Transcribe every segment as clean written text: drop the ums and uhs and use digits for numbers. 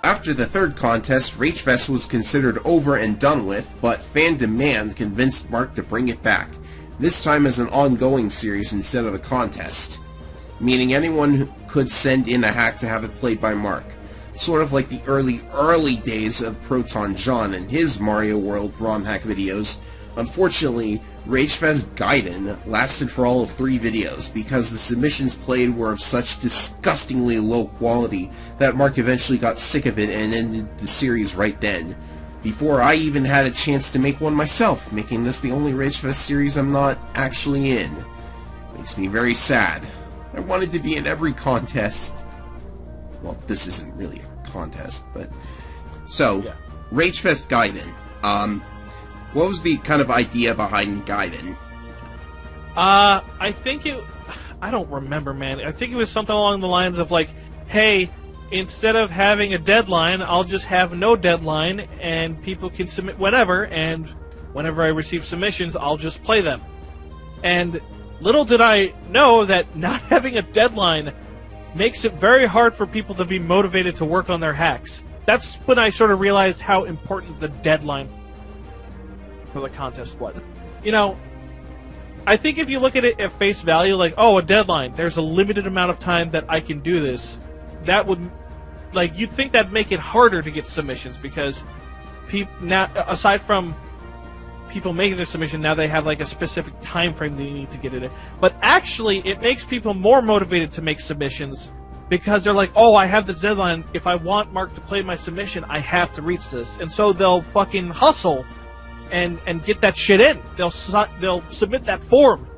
After the third contest, Ragefest was considered over and done with, but fan demand convinced Mark to bring it back, this time as an ongoing series instead of a contest, meaning anyone could send in a hack to have it played by Mark, sort of like the early days of Proton John and his Mario World ROM hack videos. Unfortunately, Ragefest Gaiden lasted for all of 3 videos because the submissions played were of such disgustingly low quality that Mark eventually got sick of it and ended the series right then, before I even had a chance to make one myself, making this the only Ragefest series I'm not actually in. Makes me very sad. I wanted to be in every contest. Well, this isn't really a contest, but... So, yeah. Ragefest Gaiden. What was the kind of idea behind Gaiden? I don't remember, man. I think it was something along the lines of like, hey, instead of having a deadline, I'll just have no deadline, and people can submit whatever, and whenever I receive submissions, I'll just play them. And little did I know that not having a deadline makes it very hard for people to be motivated to work on their hacks. That's when I sort of realized how important the deadline for the contest was. You know, I think if you look at it at face value, like, oh, a deadline, there's a limited amount of time that I can do this, that would, like, you'd think that'd make it harder to get submissions, because now, aside from people making the submission, now they have like a specific time frame they need to get it in. But actually, it makes people more motivated to make submissions, because they're like, oh, I have this deadline, if I want Mark to play my submission, I have to reach this. And so they'll fucking hustle and get that shit in. They'll submit that form.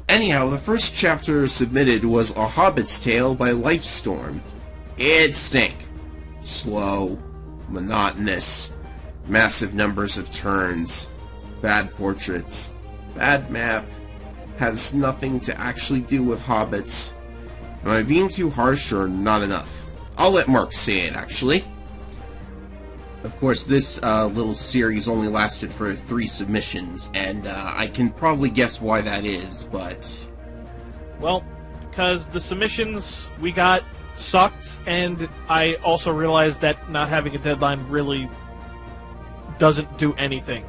Anyhow, the first chapter submitted was A Hobbit's Tale by Lifestorm. It stank. Slow, monotonous, massive numbers of turns, bad portraits, bad map, has nothing to actually do with hobbits. Am I being too harsh or not enough? I'll let Mark say it, actually. Of course, this little series only lasted for 3 submissions, and I can probably guess why that is, but... Well, because the submissions we got sucked, and I also realized that not having a deadline really doesn't do anything.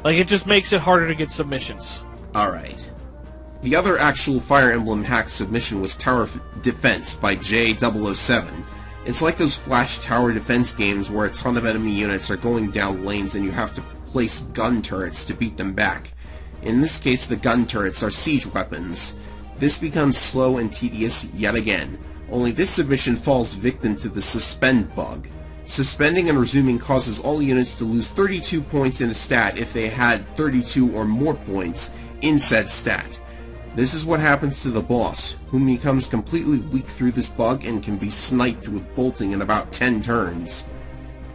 Like, it just makes it harder to get submissions. Alright. The other actual Fire Emblem hack submission was Tower of Defense by J007. It's like those Flash Tower Defense games where a ton of enemy units are going down lanes and you have to place gun turrets to beat them back. In this case, the gun turrets are siege weapons. This becomes slow and tedious yet again, only this submission falls victim to the suspend bug. Suspending and resuming causes all units to lose 32 points in a stat if they had 32 or more points in said stat. This is what happens to the boss, whom becomes completely weak through this bug and can be sniped with bolting in about 10 turns.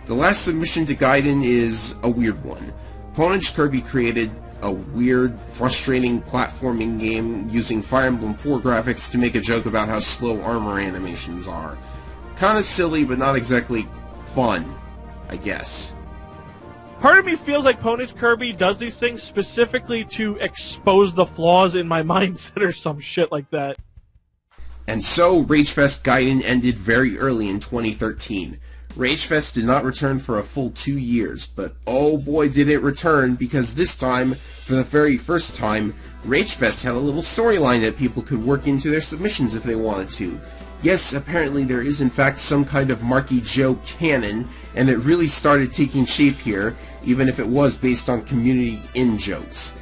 The last submission to Gaiden is a weird one. Ponage Kirby created a weird, frustrating platforming game using Fire Emblem 4 graphics to make a joke about how slow armor animations are. Kinda silly, but not exactly fun, I guess. Part of me feels like Ponage Kirby does these things specifically to expose the flaws in my mindset or some shit like that. And so, Ragefest Gaiden ended very early in 2013. Ragefest did not return for a full 2 years, but oh boy did it return, because this time, for the very first time, Ragefest had a little storyline that people could work into their submissions if they wanted to. Yes, apparently there is in fact some kind of Marky Joe canon, and it really started taking shape here, even if it was based on community in-jokes.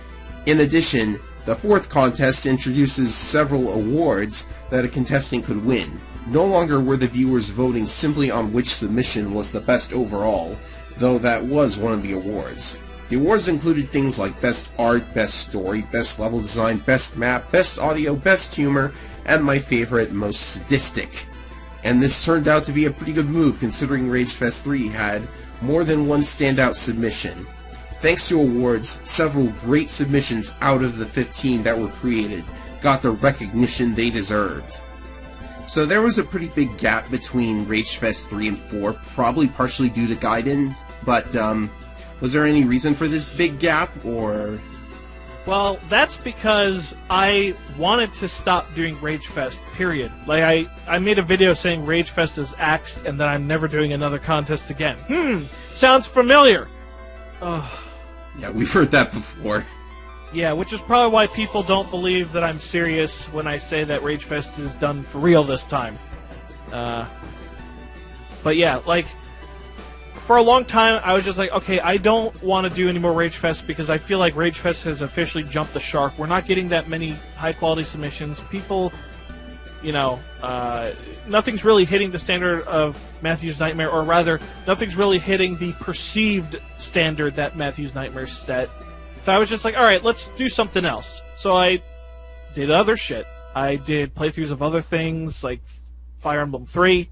In addition, the 4th contest introduces several awards that a contestant could win. No longer were the viewers voting simply on which submission was the best overall, though that was one of the awards. The awards included things like Best Art, Best Story, Best Level Design, Best Map, Best Audio, Best Humor, and my favorite, Most Sadistic. And this turned out to be a pretty good move, considering Ragefest 3 had more than one standout submission. Thanks to awards, several great submissions out of the 15 that were created got the recognition they deserved. So there was a pretty big gap between Ragefest 3 and 4, probably partially due to Gaiden, but was there any reason for this big gap, or...? Well, that's because I wanted to stop doing Ragefest, period. Like, I made a video saying Ragefest is axed and that I'm never doing another contest again. Sounds familiar! Ugh. Yeah, we've heard that before. Yeah, which is probably why people don't believe that I'm serious when I say that Ragefest is done for real this time. But yeah, like, for a long time, I was just like, okay, I don't want to do any more Ragefest because I feel like Ragefest has officially jumped the shark. We're not getting that many high-quality submissions. People, you know, nothing's really hitting the standard of Matthew's Nightmare, or rather, nothing's really hitting the perceived standard that Matthew's Nightmare set. So I was just like, alright, let's do something else. So I did other shit. I did playthroughs of other things, like Fire Emblem 3.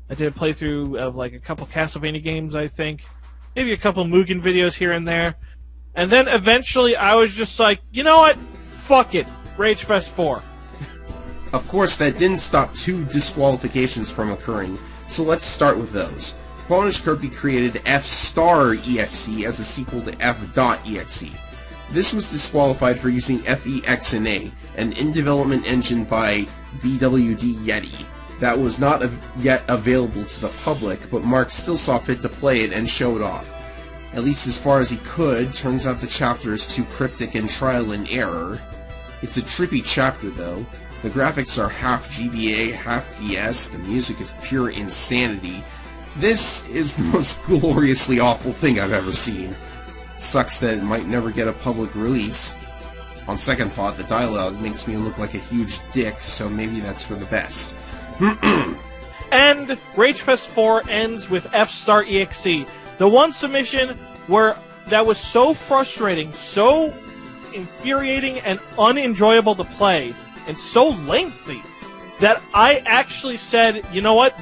I did a playthrough of like a couple Castlevania games, I think. Maybe a couple Mugen videos here and there. And then eventually I was just like, you know what? Fuck it. Ragefest 4. Of course, that didn't stop 2 disqualifications from occurring, so let's start with those. Punish Kirby created F***-exe as a sequel to F.exe. This was disqualified for using FEXNA, an in-development engine by BWD Yeti. That was not yet available to the public, but Mark still saw fit to play it and show it off. At least as far as he could. Turns out the chapter is too cryptic and trial and error. It's a trippy chapter, though. The graphics are half GBA, half DS, the music is pure insanity. This is the most gloriously awful thing I've ever seen. Sucks that it might never get a public release. On second thought, the dialogue makes me look like a huge dick, so maybe that's for the best. And Ragefest 4 ends with F***-exe. The one submission where that was so frustrating, so infuriating and unenjoyable to play, and so lengthy, that I actually said, you know what,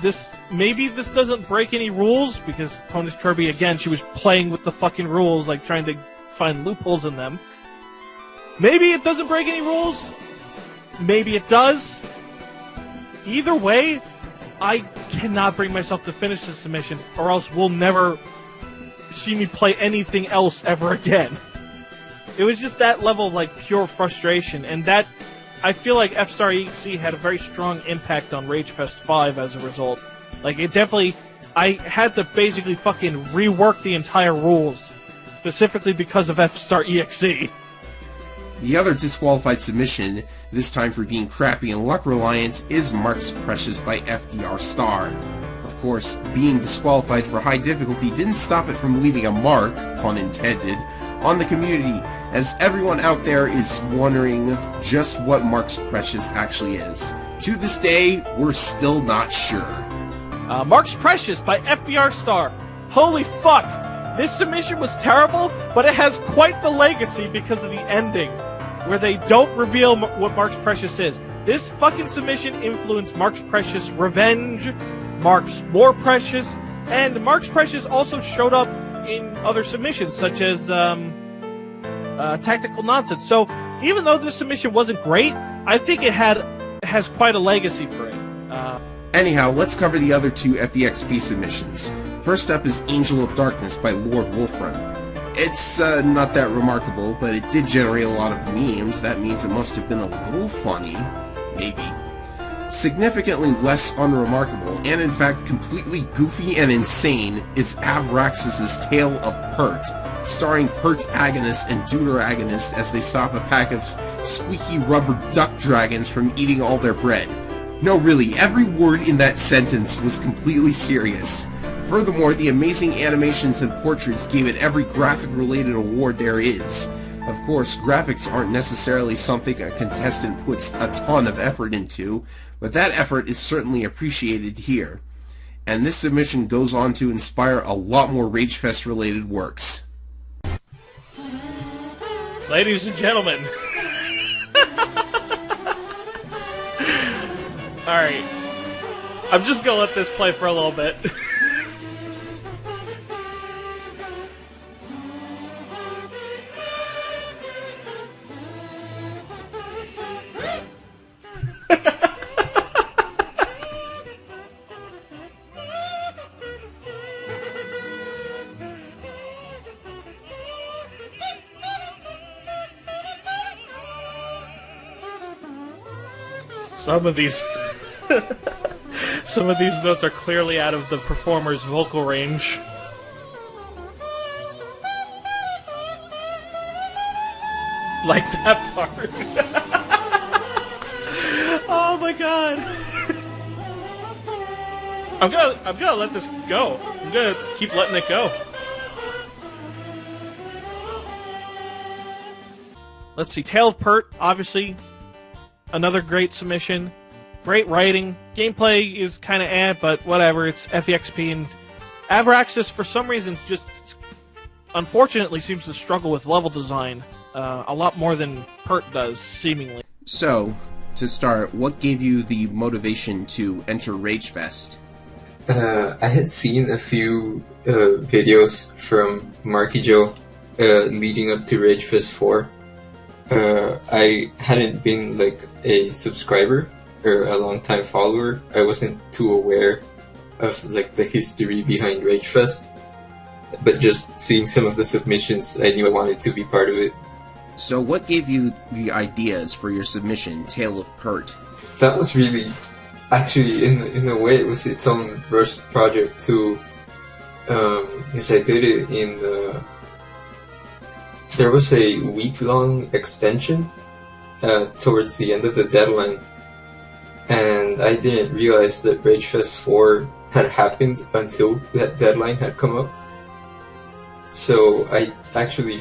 maybe this doesn't break any rules, because Ponish Kirby, again, she was playing with the fucking rules, like trying to find loopholes in them. Maybe it doesn't break any rules. Maybe it does. Either way, I cannot bring myself to finish this submission, or else we'll never see me play anything else ever again. It was just that level of, like, pure frustration, and that, I feel like F***-exe had a very strong impact on Ragefest 5 as a result. Like, it definitely, I had to basically fucking rework the entire rules, specifically because of F***-exe. The other disqualified submission, this time for being crappy and luck-reliant, is Mark's Precious by FDR Star. Of course, being disqualified for high difficulty didn't stop it from leaving a mark, pun intended, on the community, as everyone out there is wondering just what Mark's Precious actually is. To this day, we're still not sure. Mark's Precious by FDR Star. Holy fuck! This submission was terrible, but it has quite the legacy because of the ending, where they don't reveal what Mark's Precious is. This fucking submission influenced Mark's Precious Revenge, Mark's More Precious, and Mark's Precious also showed up in other submissions, such as Tactical Nonsense. So, even though this submission wasn't great, I think it has quite a legacy for it. Anyhow, let's cover the other 2 FEXP submissions. First up is Angel of Darkness by Lord Wolfram. It's not that remarkable, but it did generate a lot of memes. That means it must have been a little funny. Maybe. Significantly less unremarkable, and in fact completely goofy and insane, is Avraxis' Tale of Pert, starring Pert Agonist and Deuteragonist as they stop a pack of squeaky rubber duck dragons from eating all their bread. No, really, every word in that sentence was completely serious. Furthermore, the amazing animations and portraits gave it every graphic-related award there is. Of course, graphics aren't necessarily something a contestant puts a ton of effort into, but that effort is certainly appreciated here. And this submission goes on to inspire a lot more Ragefest-related works. Ladies and gentlemen. Alright. I'm just gonna let this play for a little bit. Some of these... Some of these notes are clearly out of the performer's vocal range. Like that part. Oh my god. I'm gonna let this go. I'm gonna keep letting it go. Let's see, Tale of Pert, obviously, another great submission. Great writing. Gameplay is kind of but whatever. It's FEXP, and Avraxis, for some reason, just unfortunately seems to struggle with level design a lot more than Pert does, seemingly. So, to start, what gave you the motivation to enter Ragefest? I had seen a few videos from Marky Joe leading up to Ragefest 4. I hadn't been like a subscriber or a long-time follower. I wasn't too aware of like the history behind Ragefest, but just seeing some of the submissions, I knew I wanted to be part of it. So what gave you the ideas for your submission, Tale of Pert? That was really, actually, in a way, it was its own Rust project too. Because I did it in the... There was a week-long extension towards the end of the deadline, and I didn't realize that Ragefest 4 had happened until that deadline had come up. So I actually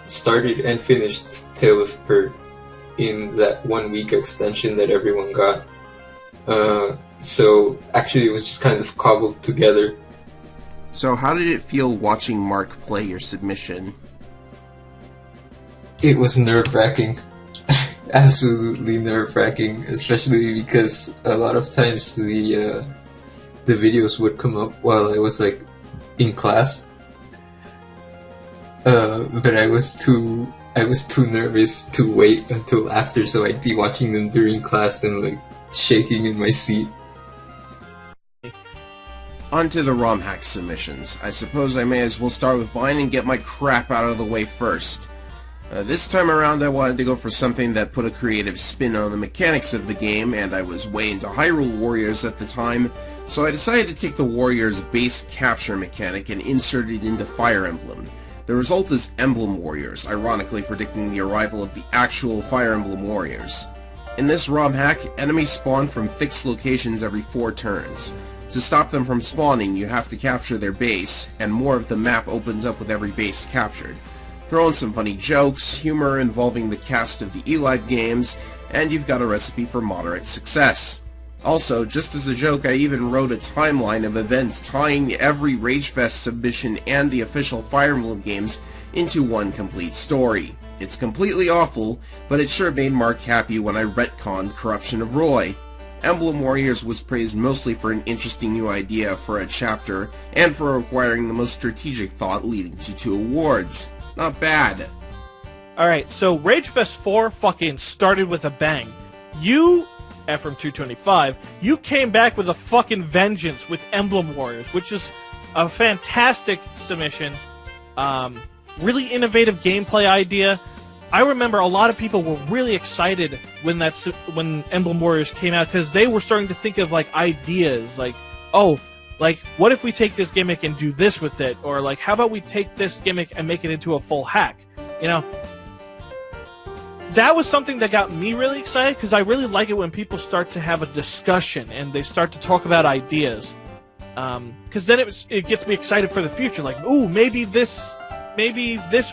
started and finished Tale of Pert in that 1 week extension that everyone got. So actually it was just kind of cobbled together. So how did it feel watching Mark play your submission? It was nerve-wracking. Absolutely nerve-wracking, especially because a lot of times the videos would come up while I was like in class. But I was too nervous to wait until after, so I'd be watching them during class and like shaking in my seat. On to the ROM hack submissions. I suppose I may as well start with mine and get my crap out of the way first. This time around I wanted to go for something that put a creative spin on the mechanics of the game, and I was way into Hyrule Warriors at the time, so I decided to take the Warriors' base capture mechanic and insert it into Fire Emblem. The result is Emblem Warriors, ironically predicting the arrival of the actual Fire Emblem Warriors. In this ROM hack, enemies spawn from fixed locations every 4 turns. To stop them from spawning, you have to capture their base, and more of the map opens up with every base captured. Throw in some funny jokes, humor involving the cast of the Elide games, and you've got a recipe for moderate success. Also, just as a joke, I even wrote a timeline of events tying every Ragefest submission and the official Fire Emblem games into one complete story. It's completely awful, but it sure made Mark happy when I retconned Corruption of Roy. Emblem Warriors was praised mostly for an interesting new idea for a chapter, and for requiring the most strategic thought leading to 2 awards. Not bad. Alright, so Ragefest 4 fucking started with a bang. You, Ephraim225, you came back with a fucking vengeance with Emblem Warriors, which is a fantastic submission. Really innovative gameplay idea. I remember a lot of people were really excited when Emblem Warriors came out, because they were starting to think of like ideas, like, oh, like, what if we take this gimmick and do this with it? Or, like, how about we take this gimmick and make it into a full hack? You know? That was something that got me really excited, because I really like it when people start to have a discussion and they start to talk about ideas. Because then it gets me excited for the future. Like, ooh, maybe this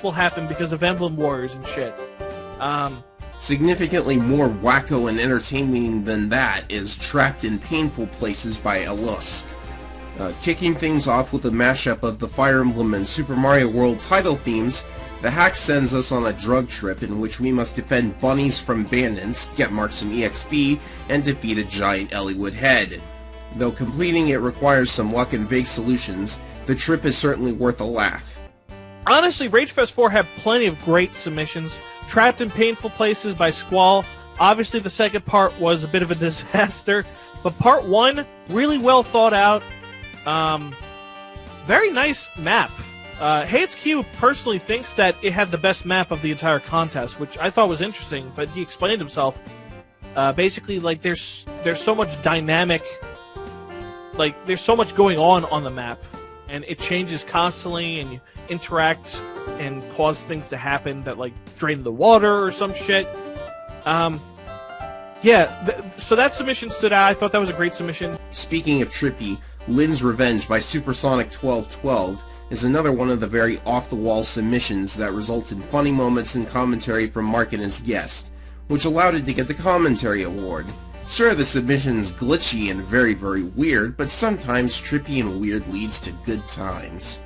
will happen because of Emblem Warriors and shit. Significantly more wacko and entertaining than that is Trapped in Painful Places by Alusk. Kicking things off with a mashup of the Fire Emblem and Super Mario World title themes, the hack sends us on a drug trip in which we must defend bunnies from bandits, get Mark some EXP, and defeat a giant Eliwood head. Though completing it requires some luck and vague solutions, the trip is certainly worth a laugh. Honestly, Ragefest 4 had plenty of great submissions. Trapped in Painful Places by Squall. Obviously the second part was a bit of a disaster, but part 1, really well thought out. Very nice map. HatesQ personally thinks that it had the best map of the entire contest, which I thought was interesting, but he explained himself. Basically, like there's so much dynamic, like there's so much going on the map, and it changes constantly, and you interact and cause things to happen that like drain the water or some shit. So that submission stood out. I thought that was a great submission. Speaking of trippy, Lynn's Revenge by Supersonic 1212 is another one of the very off-the-wall submissions that results in funny moments and commentary from Mark and his guest, which allowed it to get the commentary award. Sure, the submission's glitchy and very, very weird, but sometimes trippy and weird leads to good times.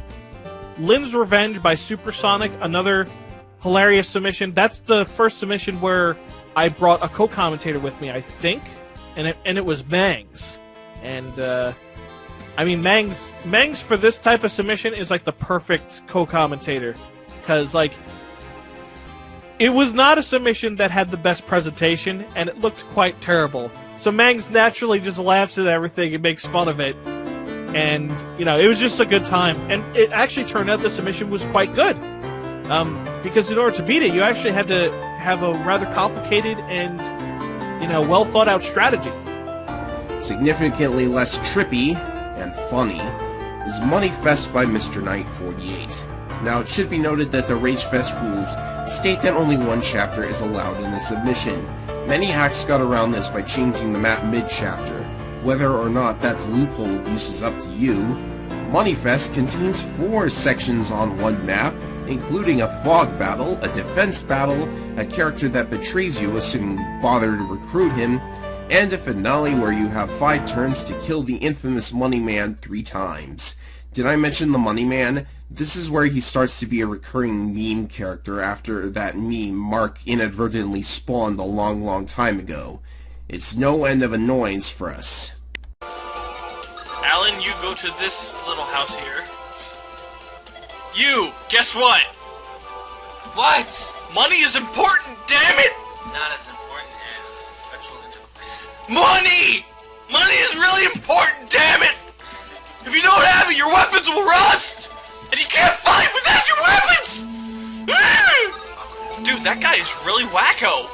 Lynn's Revenge by Supersonic, another hilarious submission. That's the first submission where I brought a co-commentator with me, I think, and it was Mangs. And, I mean, Mangs for this type of submission is like the perfect co-commentator, because, like, it was not a submission that had the best presentation, and it looked quite terrible. So Mangs naturally just laughs at everything and makes fun of it. And, you know, it was just a good time. And it actually turned out the submission was quite good. Because in order to beat it, you actually had to have a rather complicated and, you know, well-thought-out strategy. Significantly less trippy and funny is Money Fest by Mr. Knight 48. Now, it should be noted that the Ragefest rules state that only one chapter is allowed in a submission. Many hacks got around this by changing the map mid-chapter. Whether or not that's loophole abuse is up to you. Money Fest contains 4 sections on one map, including a fog battle, a defense battle, a character that betrays you assuming you bother to recruit him, and a finale where you have 5 turns to kill the infamous Money Man 3 times. Did I mention the Money Man? This is where he starts to be a recurring meme character after that meme Mark inadvertently spawned a long, long time ago. It's no end of annoyance for us. Alan, you go to this little house here. You, guess what? What? Money is important, damn it! Not as important as sexual intercourse. Money! Money is really important, damn it! If you don't have it, your weapons will rust! And you can't fight without your weapons! Dude, that guy is really wacko!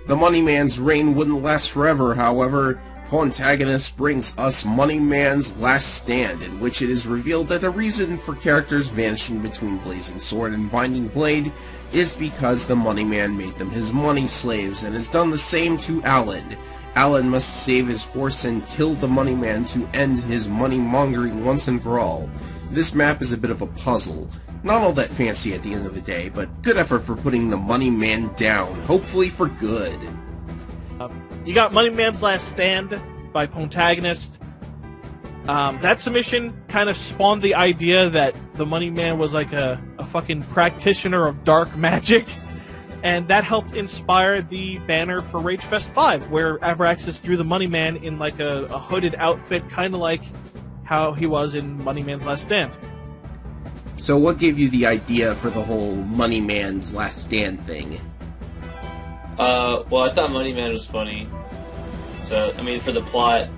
The Money Man's reign wouldn't last forever, however. Pontagonist brings us Money Man's Last Stand, in which it is revealed that the reason for characters vanishing between Blazing Sword and Binding Blade is because the Money Man made them his money slaves, and has done the same to Alan. Alan must save his horse and kill the Money Man to end his money-mongering once and for all. This map is a bit of a puzzle. Not all that fancy at the end of the day, but good effort for putting the Money Man down, hopefully for good. You got Money Man's Last Stand by Pontagonist. That submission kind of spawned the idea that the Money Man was like a fucking practitioner of dark magic, and that helped inspire the banner for Ragefest 5, where Avraxis drew the Money Man in like a hooded outfit, kind of like how he was in Money Man's Last Stand. So what gave you the idea for the whole Money Man's Last Stand thing? Well, I thought Money Man was funny. So, I mean, for the plot,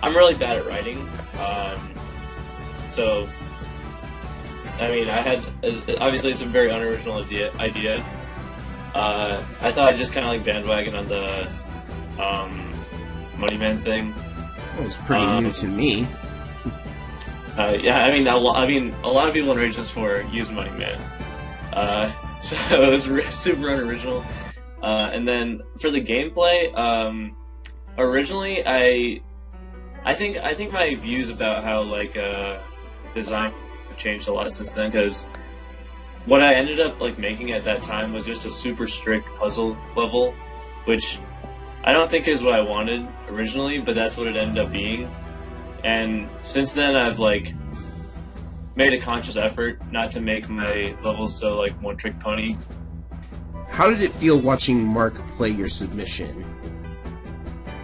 I'm really bad at writing. So, I mean, obviously it's a very unoriginal idea. I thought I'd just kind of like bandwagon on the Money Man thing. It was pretty new to me. Yeah, I mean, a lot of people in Ragefest 4 use Money Man. So it was super unoriginal. And then for the gameplay, originally I think my views about how like design have changed a lot since then, because what I ended up like making at that time was just a super strict puzzle level, which I don't think is what I wanted originally, but that's what it ended up being. And since then I've like made a conscious effort not to make my levels so like one trick pony. How did it feel watching Mark play your submission?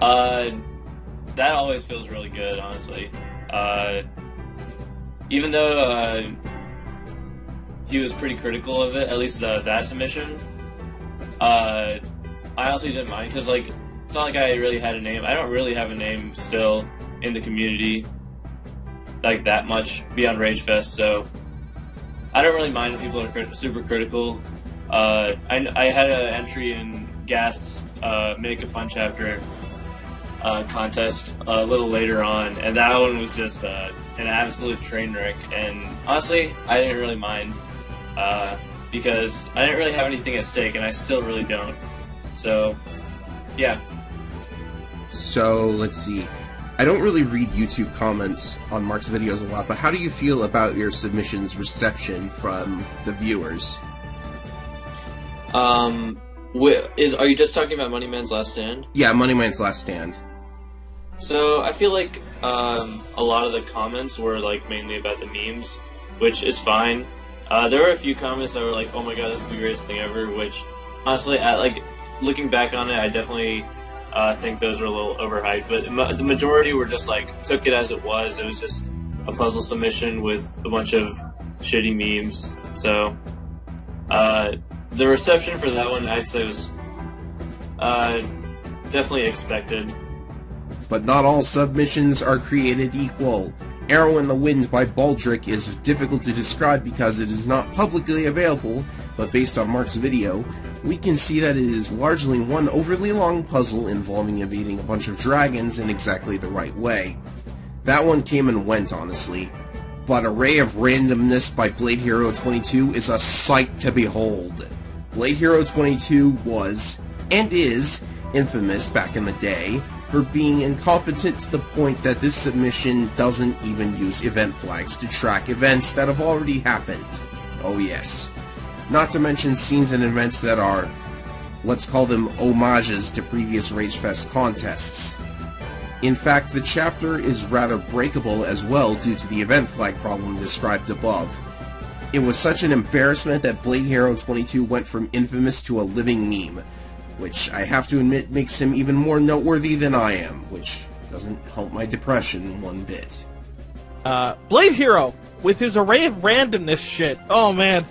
That always feels really good, honestly. Even though he was pretty critical of it, at least that submission, I honestly didn't mind, because like it's not like I really had a name. I don't really have a name still in the community like that much beyond Ragefest, so I don't really mind if people are super critical. I had an entry in Gast's Make a Fun Chapter contest a little later on, and that one was just an absolute train wreck. And honestly, I didn't really mind because I didn't really have anything at stake, and I still really don't. So, yeah. So, let's see. I don't really read YouTube comments on Mark's videos a lot, but how do you feel about your submission's reception from the viewers? Are you just talking about Money Man's Last Stand? Yeah, Money Man's Last Stand. So I feel like a lot of the comments were like mainly about the memes, which is fine. There were a few comments that were like, "Oh my god, this is the greatest thing ever," which honestly, looking back on it, I definitely think those were a little overhyped. But the majority were just like took it as it was. It was just a puzzle submission with a bunch of shitty memes. So the reception for that one, I'd say, was definitely expected. But not all submissions are created equal. Arrow in the Wind by Baldric is difficult to describe because it is not publicly available, but based on Mark's video, we can see that it is largely one overly long puzzle involving evading a bunch of dragons in exactly the right way. That one came and went, honestly. But Array of Randomness by Blade Hero 22 is a sight to behold. Blade Hero 22 was, and is, infamous back in the day for being incompetent to the point that this submission doesn't even use event flags to track events that have already happened. Oh yes. Not to mention scenes and events that are, let's call them homages to previous Ragefest contests. In fact, the chapter is rather breakable as well due to the event flag problem described above. It was such an embarrassment that Blade Hero 22 went from infamous to a living meme, which I have to admit makes him even more noteworthy than I am, which doesn't help my depression one bit. Blade Hero, with his Array of Randomness shit, oh man.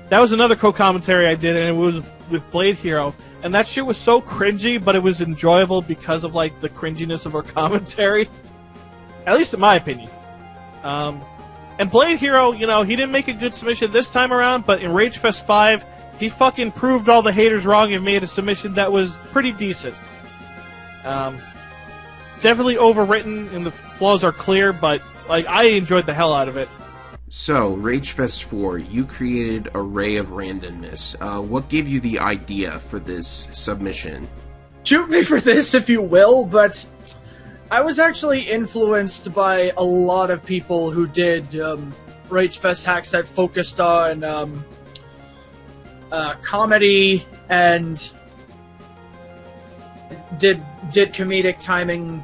That was another co-commentary I did, and it was with Blade Hero. And that shit was so cringy, but it was enjoyable because of, like, the cringiness of our commentary. At least in my opinion. And Blade Hero, you know, he didn't make a good submission this time around, but in Ragefest 5, he fucking proved all the haters wrong and made a submission that was pretty decent. Definitely overwritten, and the flaws are clear, but, like, I enjoyed the hell out of it. So, Ragefest 4, you created Array of Randomness. What gave you the idea for this submission? Shoot me for this, if you will, but I was actually influenced by a lot of people who did Ragefest hacks that focused on comedy and did comedic timing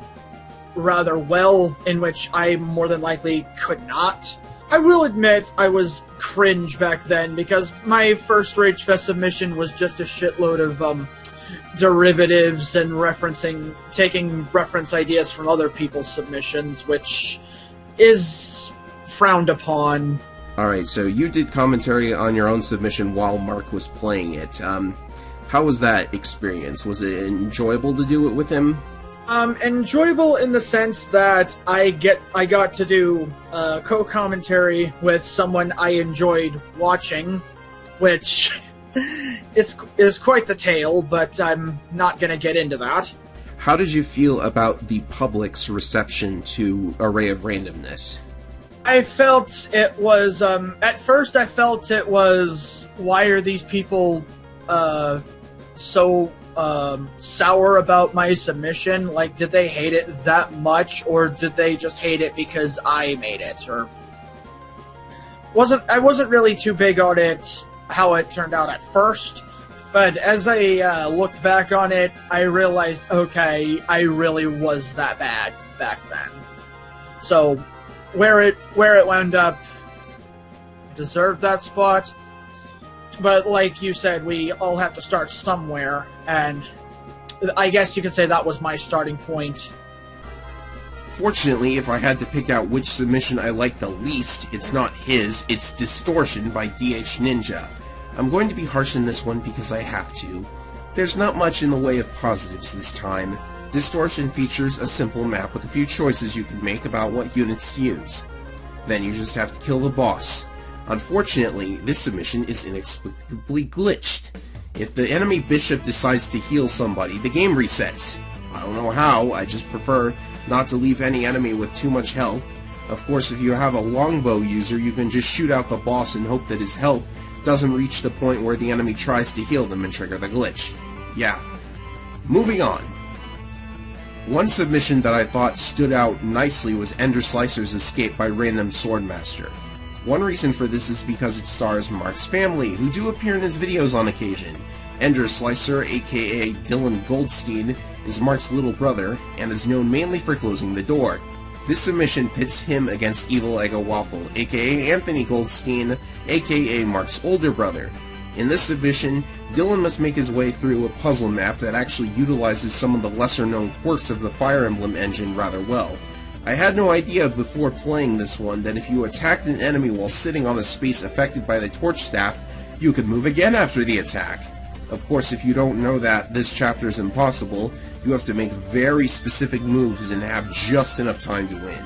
rather well, in which I more than likely could not. I will admit I was cringe back then, because my first Ragefest submission was just a shitload of derivatives and taking reference ideas from other people's submissions, which is frowned upon. Alright, so you did commentary on your own submission while Mark was playing it. How was that experience? Was it enjoyable to do it with him? Enjoyable in the sense that I got to do co-commentary with someone I enjoyed watching, which is quite the tale, but I'm not going to get into that. How did you feel about the public's reception to Array of Randomness? I felt it was, at first I felt it was, why are these people so sour about my submission? Like, did they hate it that much, or did they just hate it because I made it? Or I wasn't really too big on it, how it turned out at first, but as I looked back on it, I realized, okay, I really was that bad back then. So where it wound up deserved that spot. But like you said, we all have to start somewhere, and I guess you could say that was my starting point. Fortunately, if I had to pick out which submission I liked the least, it's not his, it's Distortion by DH Ninja. I'm going to be harsh in this one because I have to. There's not much in the way of positives this time. Distortion features a simple map with a few choices you can make about what units to use. Then you just have to kill the boss. Unfortunately, this submission is inexplicably glitched. If the enemy bishop decides to heal somebody, the game resets. I don't know how, I just prefer not to leave any enemy with too much health. Of course, if you have a longbow user, you can just shoot out the boss and hope that his health doesn't reach the point where the enemy tries to heal them and trigger the glitch. Yeah. Moving on. One submission that I thought stood out nicely was Ender Slicer's Escape by Random Swordmaster. One reason for this is because it stars Mark's family, who do appear in his videos on occasion. Ender Slicer, aka Dylan Goldstein, is Mark's little brother, and is known mainly for closing the door. This submission pits him against Evil Eggo Waffle, aka Anthony Goldstein, aka Mark's older brother. In this submission, Dylan must make his way through a puzzle map that actually utilizes some of the lesser-known quirks of the Fire Emblem engine rather well. I had no idea before playing this one that if you attacked an enemy while sitting on a space affected by the torch staff, you could move again after the attack. Of course, if you don't know that this chapter is impossible, you have to make very specific moves and have just enough time to win.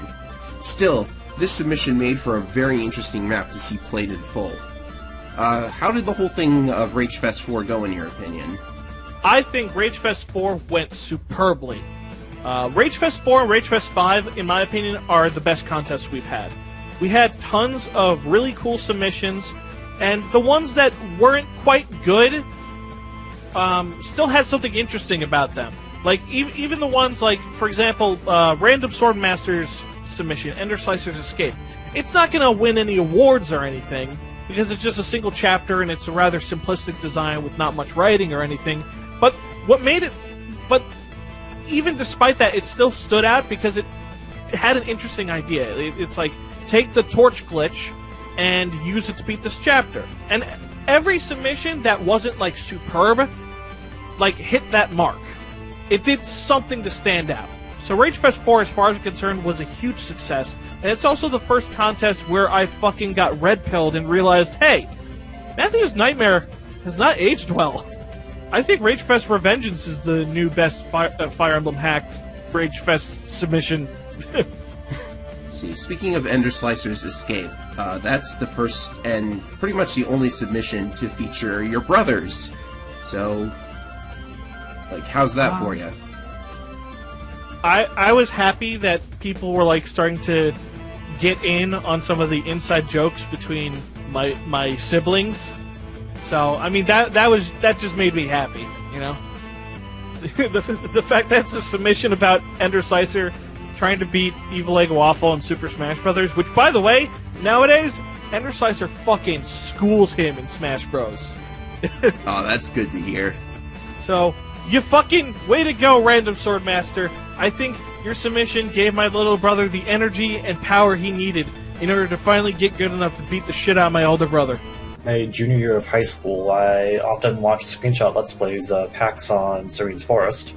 Still, this submission made for a very interesting map to see played in full. How did the whole thing of Ragefest 4 go in your opinion? I think Ragefest 4 went superbly. Ragefest 4 and Ragefest 5, in my opinion, are the best contests we've had. We had tons of really cool submissions, and the ones that weren't quite good still had something interesting about them. Like, even the ones like, for example, Random Swordmaster's submission, Ender Slicer's Escape. It's not going to win any awards or anything, because it's just a single chapter and it's a rather simplistic design with not much writing or anything. But what made it... But even despite that, it still stood out because it had an interesting idea. It's like, take the torch glitch and use it to beat this chapter. And every submission that wasn't, like, superb, like, hit that mark. It did something to stand out. So Ragefest 4, as far as I'm concerned, was a huge success. And it's also the first contest where I fucking got red-pilled and realized, hey, Matthew's Nightmare has not aged well. I think Ragefest Revengeance is the new best Fire Emblem hack Ragefest submission. See, speaking of Ender Slicer's Escape, that's the first and pretty much the only submission to feature your brothers. So, like, how's that for you? I was happy that people were, like, starting to get in on some of the inside jokes between my siblings. So, I mean, that just made me happy, you know? the fact that it's a submission about Ender Slicer trying to beat Evil Egg Waffle and Super Smash Brothers, which, by the way, nowadays, Ender Slicer fucking schools him in Smash Bros. Oh, that's good to hear. So, you fucking way to go, Random Swordmaster. I think your submission gave my little brother the energy and power he needed in order to finally get good enough to beat the shit out of my older brother. My junior year of high school, I often watched screenshot Let's Plays of hacks on Serene's Forest.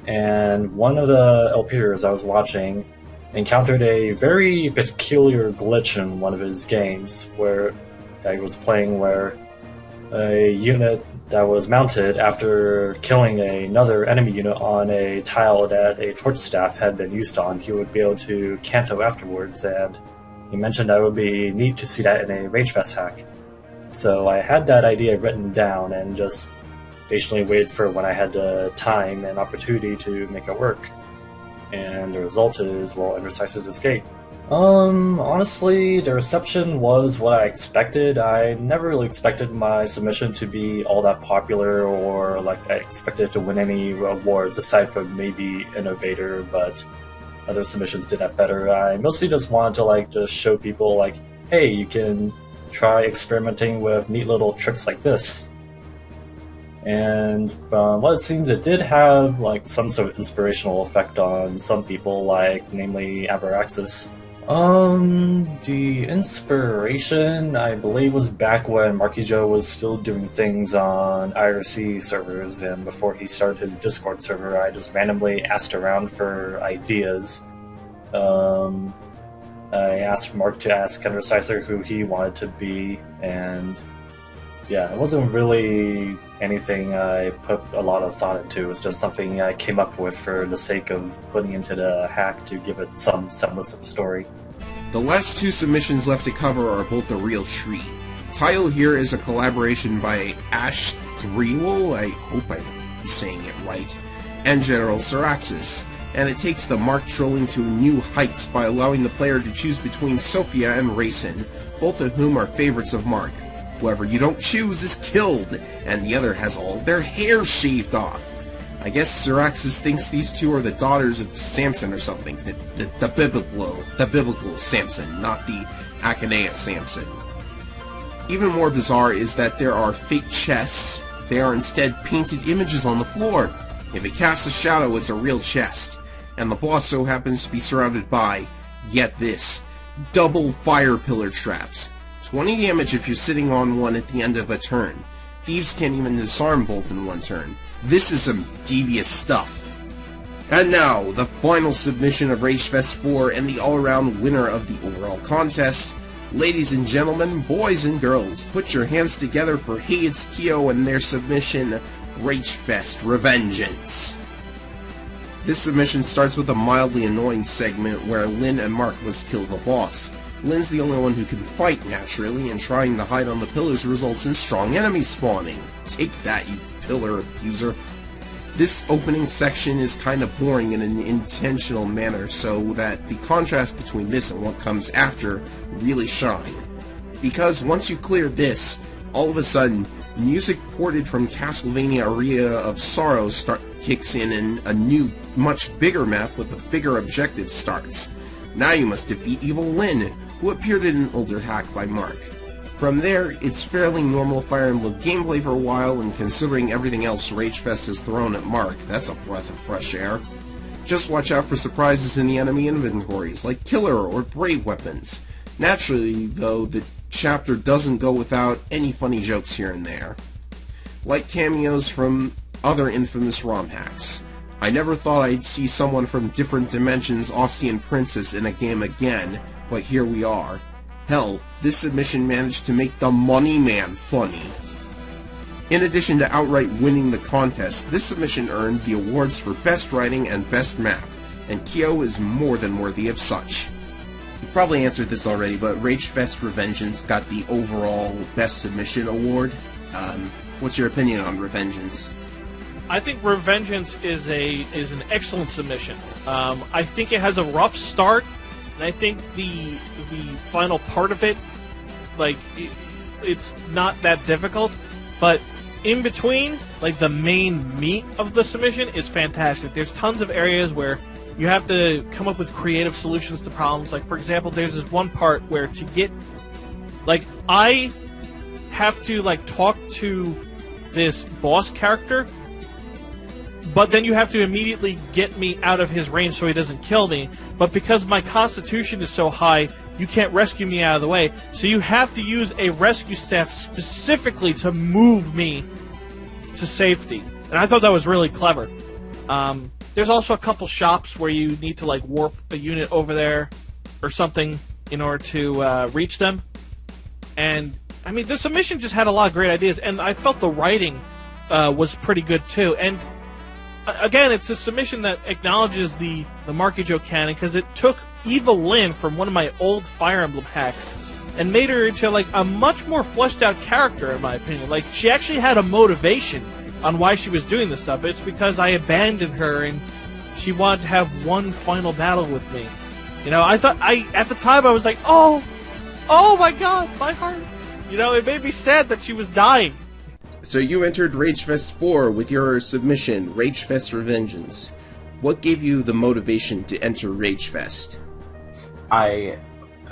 And one of the LPers I was watching encountered a very peculiar glitch in one of his games where I was playing where a unit that was mounted after killing another enemy unit on a tile that a torch staff had been used on, he would be able to canto afterwards, and he mentioned that it would be neat to see that in a Ragefest hack. So I had that idea written down and just patiently waited for when I had the time and opportunity to make it work. And the result is, well, Ender Slicer's Escape. Honestly, the reception was what I expected. I never really expected my submission to be all that popular, or like I expected it to win any awards aside from maybe Innovator, but other submissions did that better. I mostly just wanted to like just show people like, hey, you can try experimenting with neat little tricks like this. And from what it seems, it did have like some sort of inspirational effect on some people, like namely Avaraxis. The inspiration, I believe, was back when Marky Joe was still doing things on IRC servers, and before he started his Discord server, I just randomly asked around for ideas. I asked Mark to ask Ender Slicer who he wanted to be, and yeah, it wasn't really anything I put a lot of thought into. It was just something I came up with for the sake of putting into the hack to give it some semblance of a story. The last two submissions left to cover are both a real treat. Title here is a collaboration by Ash Greenwell, I hope I'm saying it right, and General Syraxis, and it takes the Mark trolling to new heights by allowing the player to choose between Sophia and Racin, both of whom are favorites of Mark. Whoever you don't choose is killed, and the other has all their hair shaved off. I guess Syraxis thinks these two are the daughters of Samson or something, the biblical Samson, not the Achaea Samson. Even more bizarre is that there are fake chests. They are instead painted images on the floor. If it casts a shadow, it's a real chest. And the boss so happens to be surrounded by, get this, double fire pillar traps. 20 damage if you're sitting on one at the end of a turn. Thieves can't even disarm both in one turn. This is some devious stuff. And now, the final submission of Ragefest 4 and the all-around winner of the overall contest. Ladies and gentlemen, boys and girls, put your hands together for Hades Kyo and their submission, Ragefest Revengeance. This submission starts with a mildly annoying segment where Lynn and Mark must kill the boss. Lynn's the only one who can fight naturally, and trying to hide on the pillars results in strong enemies spawning. Take that, you pillar abuser. This opening section is kind of boring in an intentional manner so that the contrast between this and what comes after really shine. Because once you clear this, all of a sudden, music ported from Castlevania Aria of Sorrow kicks in and a new, much bigger map with a bigger objective starts. Now you must defeat Evil Lyn, who appeared in an older hack by Mark. From there, it's fairly normal Fire Emblem gameplay for a while, and considering everything else Ragefest has thrown at Mark, that's a breath of fresh air. Just watch out for surprises in the enemy inventories, like killer or brave weapons. Naturally, though, the chapter doesn't go without any funny jokes here and there. Like cameos from other infamous ROM hacks. I never thought I'd see someone from different dimensions Ostian Princess in a game again, but here we are. Hell, this submission managed to make the Money Man funny. In addition to outright winning the contest, this submission earned the awards for Best Writing and Best Map, and Kyo is more than worthy of such. You've probably answered this already, but Ragefest Revengeance got the overall Best Submission award. What's your opinion on Revengeance? I think Revengeance is an excellent submission. I think it has a rough start, and I think the final part of it, like, it's not that difficult, but in between, like, the main meat of the submission is fantastic. There's tons of areas where you have to come up with creative solutions to problems. Like, for example, there's this one part where to get, like, I have to, like, talk to this boss character, but then you have to immediately get me out of his range so he doesn't kill me. But because my constitution is so high, you can't rescue me out of the way. So you have to use a rescue staff specifically to move me to safety. And I thought that was really clever. There's also a couple shops where you need to, like, warp a unit over there or something in order to reach them. And, I mean, the submission just had a lot of great ideas, and I felt the writing was pretty good, too. And again, it's a submission that acknowledges the Marky Joe canon, because it took Evil Lyn from one of my old Fire Emblem hacks and made her into, like, a much more fleshed out character, in my opinion. Like, she actually had a motivation on why she was doing this stuff. It's because I abandoned her and she wanted to have one final battle with me. You know, at the time I was like, oh my god, my heart. You know, it made me sad that she was dying. So you entered Ragefest 4 with your submission, Ragefest Revengeance. What gave you the motivation to enter Ragefest? I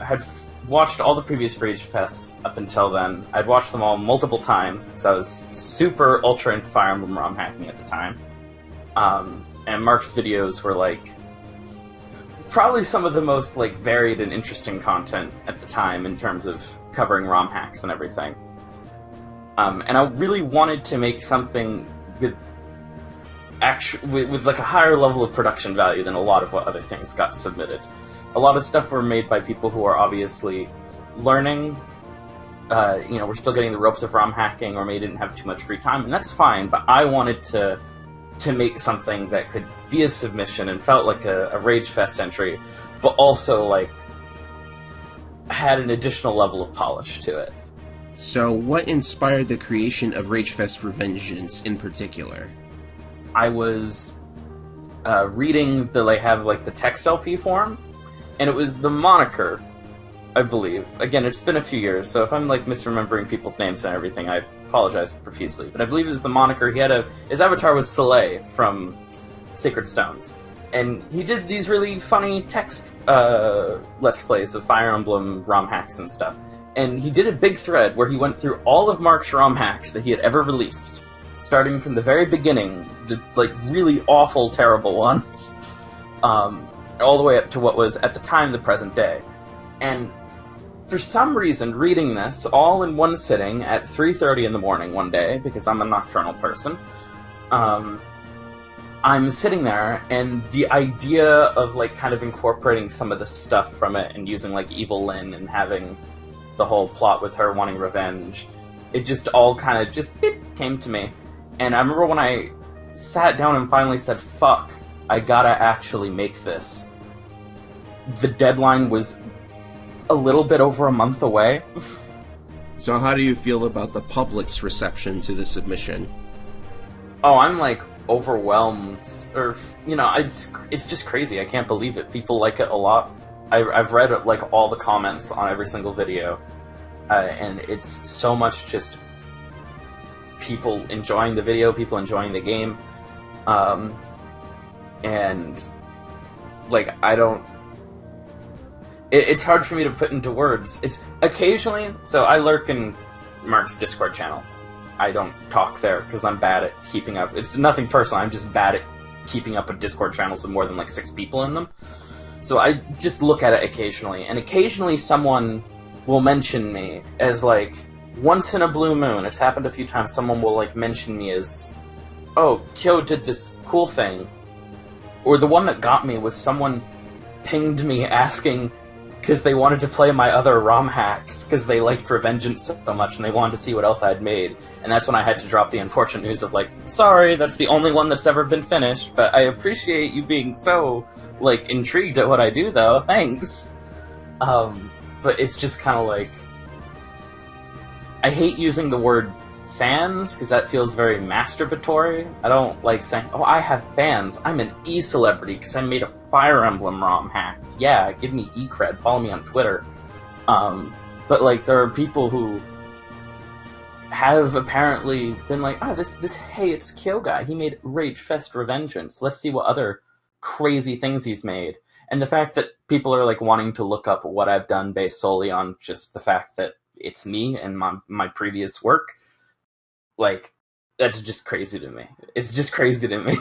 had watched all the previous Ragefests up until then. I'd watched them all multiple times because I was super ultra into Fire Emblem ROM hacking at the time. And Mark's videos were, like, probably some of the most, like, varied and interesting content at the time in terms of covering ROM hacks and everything. And I really wanted to make something with like a higher level of production value than a lot of what other things got submitted. A lot of stuff were made by people who are obviously learning. We're still getting the ropes of ROM hacking, or maybe didn't have too much free time, and that's fine. But I wanted to make something that could be a submission and felt like a Ragefest entry, but also, like, had an additional level of polish to it. So, what inspired the creation of Ragefest Revengeance in particular? I was reading the text LP form, and it was the moniker, I believe. Again, it's been a few years, so if I'm misremembering people's names and everything, I apologize profusely. But I believe it was the moniker. His avatar was Soleil from Sacred Stones, and he did these really funny text Let's Plays of Fire Emblem ROM hacks and stuff. And he did a big thread where he went through all of Mark's ROM hacks that he had ever released, starting from the very beginning, the really awful, terrible ones, all the way up to what was at the time the present day. And for some reason, reading this all in one sitting at 3:30 in the morning one day, because I'm a nocturnal person, I'm sitting there, and the idea of kind of incorporating some of the stuff from it and using Evil Lyn and having the whole plot with her wanting revenge, it just all kind of just came to me. And I remember when I sat down and finally said, fuck, I gotta actually make this. The deadline was a little bit over a month away. So how do you feel about the public's reception to the submission? Oh, I'm overwhelmed, or it's just crazy. I can't believe it. People like it a lot. I've read all the comments on every single video, and it's so much just people enjoying the video, people enjoying the game, and I don't. It's hard for me to put into words. It's occasionally, so I lurk in Mark's Discord channel. I don't talk there because I'm bad at keeping up. It's nothing personal. I'm just bad at keeping up with Discord channels with more than 6 people in them. So I just look at it occasionally, and occasionally someone will mention me as once in a blue moon. It's happened a few times. Someone will mention me as, oh, Kyo did this cool thing. Or the one that got me was someone pinged me asking, because they wanted to play my other ROM hacks, because they liked Revengeance so much, and they wanted to see what else I had made. And that's when I had to drop the unfortunate news of sorry, that's the only one that's ever been finished, but I appreciate you being so, intrigued at what I do, though. Thanks. But it's just kind of I hate using the word fans, because that feels very masturbatory. I don't like saying, oh, I have fans. I'm an e-celebrity because I made a Fire Emblem ROM hack. Yeah, give me e-cred. Follow me on Twitter. But there are people who have apparently been oh, hey, it's Kyo guy. He made Ragefest Revengeance. Let's see what other crazy things he's made. And the fact that people are wanting to look up what I've done based solely on just the fact that it's me and my previous work, that's just crazy to me. It's just crazy to me.